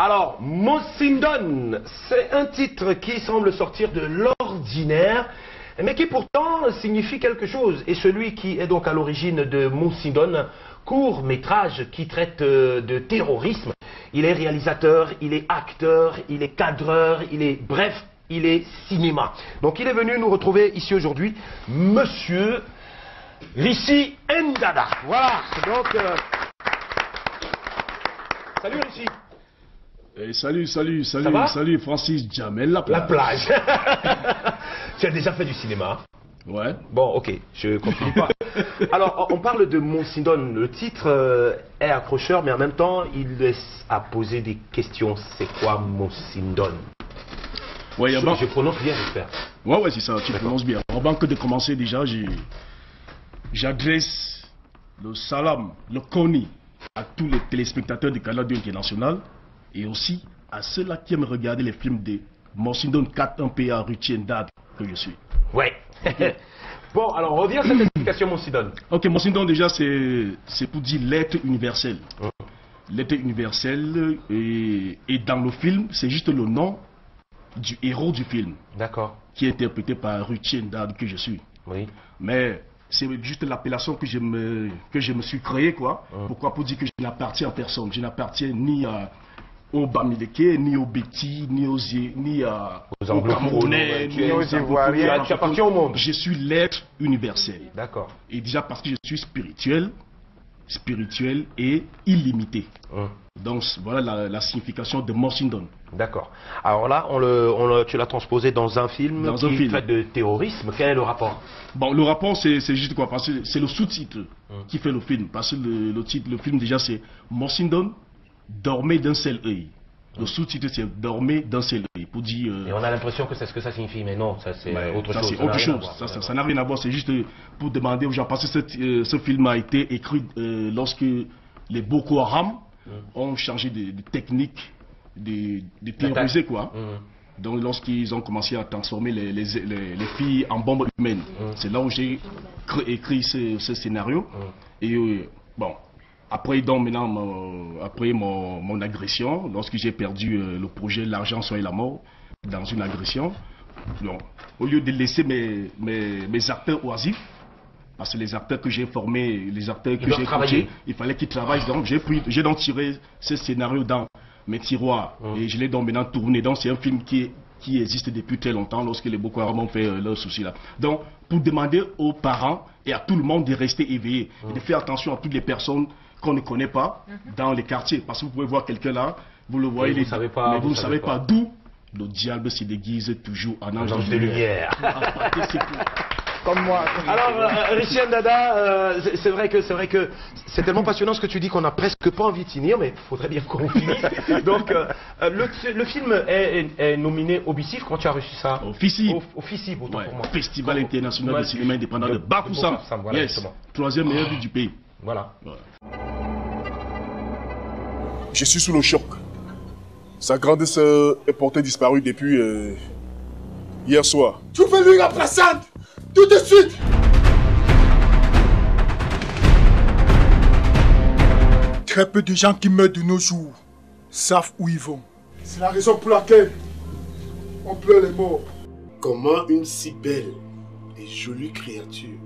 Alors, Mosindon, c'est un titre qui semble sortir de l'ordinaire, mais qui pourtant signifie quelque chose. Et celui qui est donc à l'origine de Mosindon, court métrage qui traite de terrorisme, il est réalisateur, il est acteur, il est cadreur, bref, il est cinéma. Donc il est venu nous retrouver ici aujourd'hui, Monsieur Rishi Ndada. Voilà, donc... Salut Rishi. Et salut Francis Jamel, la plage. Tu as déjà fait du cinéma? Ouais. Bon, ok, je continue pas. Alors, on parle de Mosindon. Le titre est accrocheur, mais en même temps, il laisse à poser des questions. C'est quoi Mosindon? Ouais, je prononce bien, j'espère. Ouais, c'est ça, tu prononces bien. Avant que de commencer, déjà, j'adresse le salam, le koni à tous les téléspectateurs du Canal International et aussi à ceux-là qui aiment regarder les films de Mosindon 4-1-PA Rishi Ndada que je suis. Ouais. Bon, alors on revient à cette explication Mosindon. Ok, Mosindon déjà c'est pour dire l'être universel. L'être universel et dans le film, c'est juste le nom du héros du film. D'accord. Qui est interprété par Rishi Ndada que je suis. Oui. Mais c'est juste l'appellation que je me suis créé, quoi. Pourquoi? Pour dire que je n'appartiens à personne. Je n'appartiens ni au Bamileke, ni au Béti, ni aux Camerounais, ni aux Ivoiriens. Tu appartiens au monde. Je suis l'être universel. D'accord. Et déjà parce que je suis spirituel et illimité. Donc voilà la signification de Mosindon. D'accord. Alors là, tu l'as transposé dans un film qui traite de terrorisme. Quel est le rapport? Bon, le rapport c'est juste quoi? Parce que c'est le sous-titre qui fait le film. Parce que le film déjà c'est Mosindon, dormez d'un seul œil. Le sous-titre c'est dormez d'un seul œil. Pour dire. Et on a l'impression que c'est ce que ça signifie, mais non, ça c'est autre chose. C'est autre chose. Ça n'a rien à voir. C'est juste pour demander aux gens. Parce que ce film a été écrit lorsque les Boko Haram ont changé de technique de terroriser, quoi. Donc lorsqu'ils ont commencé à transformer les filles en bombes humaines, c'est là où j'ai écrit ce scénario. Et bon, après donc maintenant, après mon agression, lorsque j'ai perdu le projet L'argent soit la mort dans une agression, donc, au lieu de laisser mes acteurs oisifs, parce que les acteurs que j'ai formés, les acteurs que j'ai coachés, il fallait qu'ils travaillent. Donc j'ai donc tiré ce scénario dans mes tiroirs et je l'ai donc maintenant tourné. Donc c'est un film qui existe depuis très longtemps lorsque les Boko Haram ont fait leur souci là. Donc pour demander aux parents et à tout le monde de rester éveillés et de faire attention à toutes les personnes qu'on ne connaît pas dans les quartiers. Parce que vous pouvez voir quelqu'un là, vous le voyez, mais vous ne savez pas d'où le diable se déguise toujours en ange de lumière. Comme moi. Alors, Rishi Ndada, c'est vrai que c'est tellement passionnant ce que tu dis qu'on n'a presque pas envie de finir, mais il faudrait bien qu'on finisse. Donc, le film est nominé au BICIF. Quand tu as reçu ça? Au FICIF. Au FICIF, autant pour moi. Festival international de cinéma indépendant de Bafoussam. Voilà, yes. Troisième meilleure ville du pays. Voilà. Je suis sous le choc. Sa grande sœur est portée disparue depuis hier soir. Tu veux lui la placente tout de suite. Très peu de gens qui meurent de nos jours savent où ils vont. C'est la raison pour laquelle on pleure les morts. Comment une si belle et jolie créature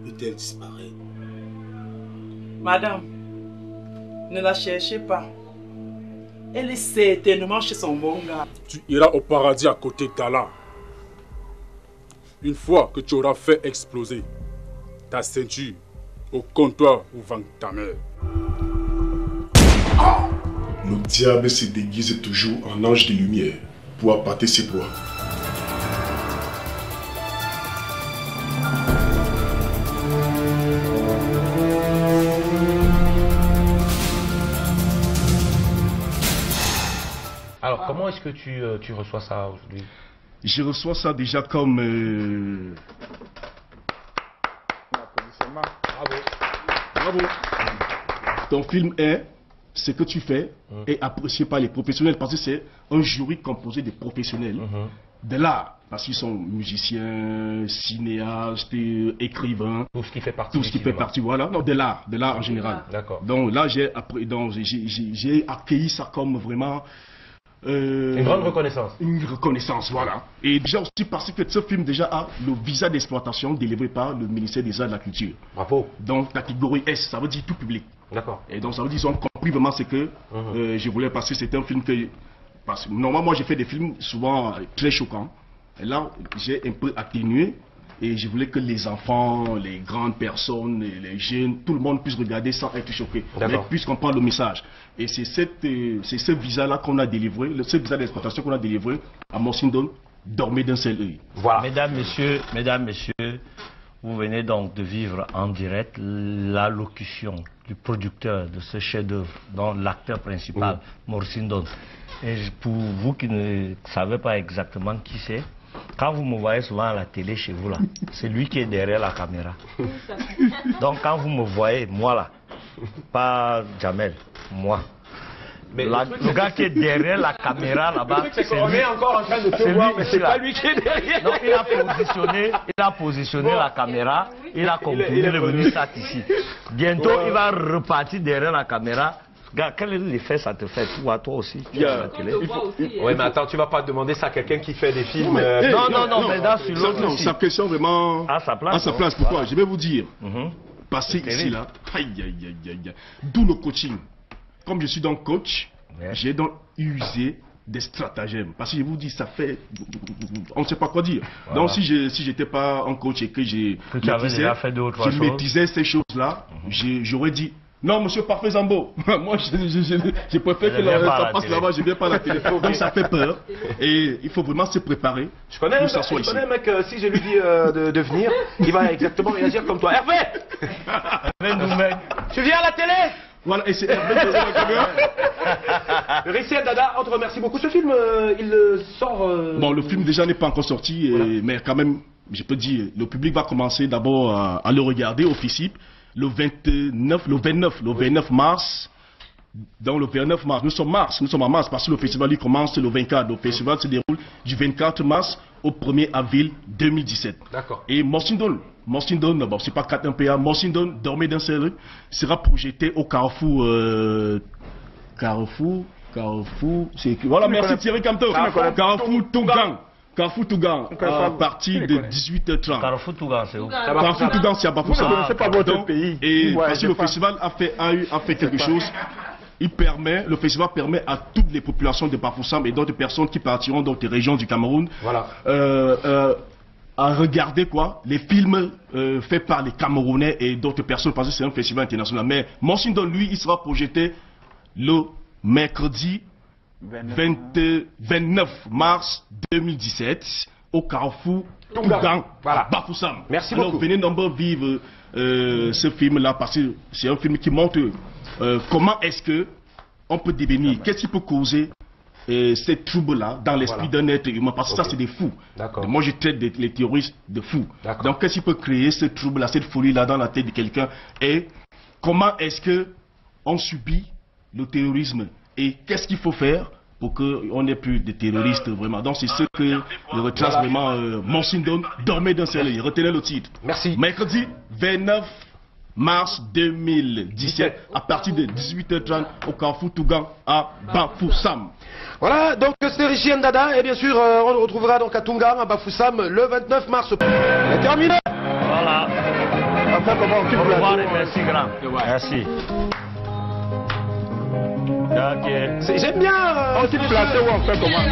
peut-elle disparaître? Madame, ne la cherchez pas. Elle est certainement chez son bon gars. Tu iras au paradis à côté d'Allah. Une fois que tu auras fait exploser ta ceinture au comptoir où vend ta mère. Le diable se déguise toujours en ange de lumière pour appâter ses proies. Alors, comment est-ce que tu reçois ça aujourd'hui? Je reçois ça déjà comme... Bravo. Ton film est, ce que tu fais est apprécié par les professionnels parce que c'est un jury composé de professionnels de l'art. Parce qu'ils sont musiciens, cinéastes, écrivains. Tout ce qui fait partie. Tout ce qui fait partie, voilà. Non, de l'art en général. D'accord. Donc là, j'ai accueilli ça comme vraiment... une grande reconnaissance. Une reconnaissance, voilà. Et déjà aussi parce que ce film déjà a le visa d'exploitation délivré par le ministère des Arts et de la Culture. Bravo. Donc catégorie S, ça veut dire tout public. D'accord. Et donc ça veut dire qu'ils ont compris vraiment ce que je voulais passer. C'était un film que... Parce que normalement, moi j'ai fait des films souvent très choquants. Et là, j'ai un peu atténué. Et je voulais que les enfants, les grandes personnes, les jeunes, tout le monde puisse regarder sans être choqué. Mais puisse comprendre le message. Et c'est ce visa-là qu'on a délivré, ce visa d'exploitation qu'on a délivré à Monsindon, dormez d'un seul œil. Voilà. Mesdames, messieurs, vous venez donc de vivre en direct l'allocution du producteur de ce chef-d'œuvre, dont l'acteur principal, Monsindon. Et pour vous qui ne savez pas exactement qui c'est, quand vous me voyez souvent à la télé chez vous là, c'est lui qui est derrière la caméra. Donc quand vous me voyez, moi là, pas Jamel, moi. Mais le gars qui est derrière la caméra là-bas, c'est qu'on est encore en train de te voir, mais c'est pas lui qui est derrière. Donc il a positionné la caméra, il a compris, il est venu ça ici. Bientôt il va repartir derrière la caméra. Gars, quel effet ça te fait toi aussi tu la télé. Oui, mais attends, tu vas pas demander ça à quelqu'un qui fait des films. Non, mais là, sur l'autre aussi. Sa question vraiment à sa place. Pourquoi voilà. Je vais vous dire, passer ici là, d'où le coaching. Comme je suis donc coach, j'ai donc usé des stratagèmes. Parce que je vous dis, ça fait... On ne sait pas quoi dire. Voilà. Donc si j'étais pas un coach et que je maîtrisais ces choses-là, j'aurais dit... Non, monsieur Parfait Zambo, moi je préfère que ça passe là-bas, je ne viens pas à la télé. Donc ça fait peur et il faut vraiment se préparer. Je connais un mec, si je lui dis de venir, il va exactement réagir comme toi. Hervé, tu viens à la télé? Voilà, et c'est Hervé qui est la caméra. Richien Dada, on te remercie beaucoup. Ce film, il sort... Bon, le film déjà n'est pas encore sorti, voilà. Mais quand même, je peux dire, le public va commencer d'abord à le regarder au FICIP. Le 29 mars, dans le 29 mars, nous sommes en mars parce que le festival il commence le 24. Le festival se déroule du 24 mars au 1er avril 2017. D'accord. Et Monsindon, bon, c'est pas 4-1-PA, Monsindon, dormez d'un seul œil, sera projeté au Carrefour, voilà, merci Thierry Camteau, Carrefour Tougang. Carrefour Tougan, à partir de 18h30. Carrefour Tougan, c'est où? Carrefour Tougan, c'est à Bafoussam. C'est pas votre pays. Et parce que le festival a fait quelque chose. Le festival permet à toutes les populations de Bafoussam et d'autres personnes qui partiront dans des régions du Cameroun à regarder les films faits par les Camerounais et d'autres personnes parce que c'est un festival international. Mais Monsindon, lui, il sera projeté le mercredi 29 mars 2017 au Carrefour Tougang, à Bafoussam. Merci beaucoup. Alors venez nombreux vivre ce film-là parce que c'est un film qui montre comment est-ce que on peut devenir, qu'est-ce qui peut causer ces troubles-là dans l'esprit d'un être humain, parce que ça c'est des fous. Moi je traite les terroristes de fous. Donc qu'est-ce qui peut créer ce trouble-là, cette folie-là dans la tête de quelqu'un et comment est-ce que on subit le terrorisme et qu'est-ce qu'il faut faire pour qu'on n'ait plus de terroristes vraiment. Donc c'est ce que retrace vraiment Monsindon, dormez d'un seul œil. Retenez le titre. Merci. Mercredi 29 mars 2017 à partir de 18h30 au Carrefour Tougan à Bafoussam. Voilà, donc c'est Richien Dada et bien sûr on le retrouvera donc à Tougan à Bafoussam le 29 mars. C'est terminé. Voilà. Au revoir et merci grand. Merci. J'aime bien. On s'est placé où on fait comment?